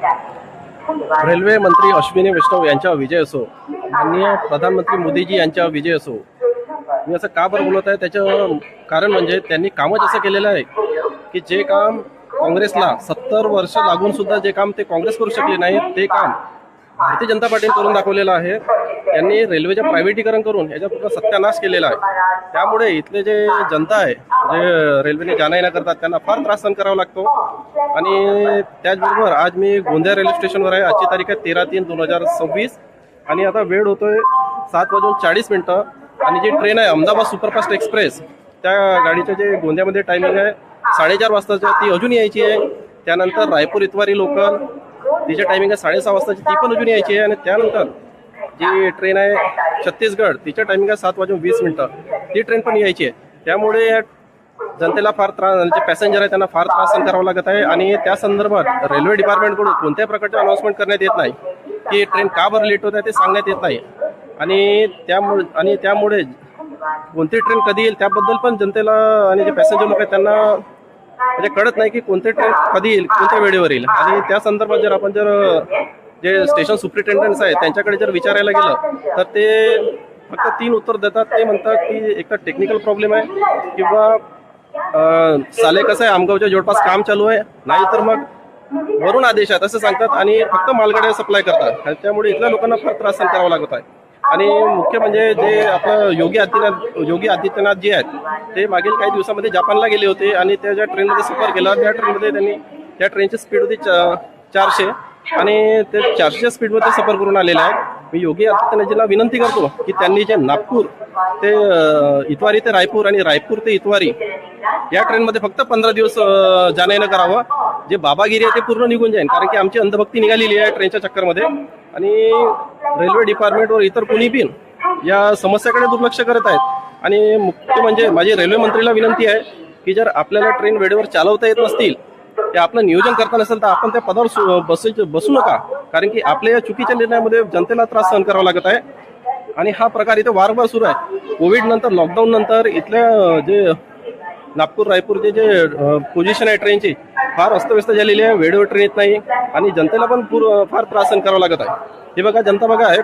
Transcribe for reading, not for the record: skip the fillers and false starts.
Railway मंत्री अश्विनी वैष्णव यांचा विजय असो, माननीय प्रधानमंत्री मोदीजी यांचा विजय असो, मी असं का बरं बोलत आहे त्याचं कारण म्हणजे त्यांनी कामच असं केलेलं आहे की जे काम काँग्रेसला 70 वर्ष लागून सुद्धा जे काम ते काँग्रेस करू शकले नाही ते काम भारतीय जनता पार्टीने करून दाखवलेलं आहे। यांनी रेल्वेचं प्रायव्हेटीकरण करून याचा पूर्ण सत्यानाश केलेला आहे। त्यामुळे इथले जे जनता आहे जे रेल्वेने जाणं येणं करतात त्यांना फार त्रास सहन करावा लागतो। आणि त्याचबरोबर आज मी गोंदिया रेल्वे स्टेशनवर आहे। आजची तारीख आहे 13/3/2026 आणि आता वेळ होतोय 7:40 आणि जी ट्रेन आहे अहमदाबाद सुपरफास्ट एक्सप्रेस त्या गाडीचं जे गोंदियामध्ये टायमिंग आहे 4:30 वाजताची, ती अजून यायची आहे। त्यानंतर रायपूर इतवारी लोकल तिचे टायमिंग आहे 6:30 वाजताची, ती पण अजून यायची आहे। आणि त्यानंतर जी ट्रेन आहे छत्तीसगड तिचं टायमिंग आहे 7:20 ती ट्रेन पण यायची आहे। त्यामुळे जनतेला फार त्रास, जे पॅसेंजर आहे त्यांना फार त्रास सहन करावा लागत आहे। आणि त्या संदर्भात रेल्वे डिपार्टमेंटकडून कोणत्याही प्रकारचे अनाउन्समेंट करण्यात येत नाही की ट्रेन का बरं लेट होत आहे ते सांगण्यात येत नाही। आणि त्यामुळे कोणती ट्रेन कधी येईल त्याबद्दल पण जनतेला आणि जे पॅसेंजर लोक आहेत त्यांना म्हणजे कळत नाही की कोणती ट्रेन कधी येईल, कोणत्या वेळेवर येईल। आणि त्या संदर्भात जर जे स्टेशन सुप्रिटेंडंट्स आहेत त्यांच्याकडे जर विचारायला गेलं तर ते फक्त 3 उत्तर देतात। ते म्हणतात की एक तर टेक्निकल प्रॉब्लेम आहे किंवा साले कसं आहे आमगावच्या जवळपास काम चालू आहे, नाही तर मग वरून आदेश आहेत असं सांगतात आणि फक्त मालगाड्या सप्लाय करतात। त्यामुळे इथल्या लोकांना फार त्रास सहन करावा लागत आहे। आणि मुख्य म्हणजे जे आपलं योगी आदित्यनाथ जे आहेत ते मागील काही दिवसामध्ये जपानला गेले होते आणि त्या ज्या ट्रेनमध्ये सफर केला त्या ट्रेनमध्ये त्यांनी त्या ट्रेनची स्पीड होती 400 आणि ते 400च्या स्पीडमध्ये सफर करून आलेले आहेत। मी योगी आदित्यनाथजीला विनंती करतो की त्यांनी जे नागपूर ते इतवारी ते रायपूर आणि रायपूर ते इतवारी या ट्रेनमध्ये फक्त 15 दिवस जाणं येणं करावं। जे बाबागिरी आहे ते पूर्ण निघून जाईल, कारण की आमची अंधभक्ती निघालेली आहे ट्रेनच्या चक्करमध्ये। आणि रेल्वे डिपार्टमेंट व इतर कोणी पण या समस्याकडे दुर्लक्ष करत आहेत। आणि मुख्य म्हणजे माझी रेल्वे मंत्रीला विनंती आहे की जर आपल्याला ट्रेन वेळेवर चालवता येत नसतील, ते आपलं नियोजन करता नसेल तर आपण त्या पदावर बसू नका, कारण की आपल्या या चुकीच्या निर्णयामध्ये जनतेला त्रास सहन करावा लागत आहे। आणि हा प्रकार इथे वारंवार सुरू आहे। कोविड नंतर, लॉकडाऊन नंतर इथल्या जे नागपूर रायपूरचे जे पोझिशन आहे ट्रेनची फार अस्तव्यस्त झालेली आहे, वेळेवर ट्रेन येत नाही आणि जनतेला पण फार त्रास सहन करावा लागत आहे। हे बघा, जनता बघा आहे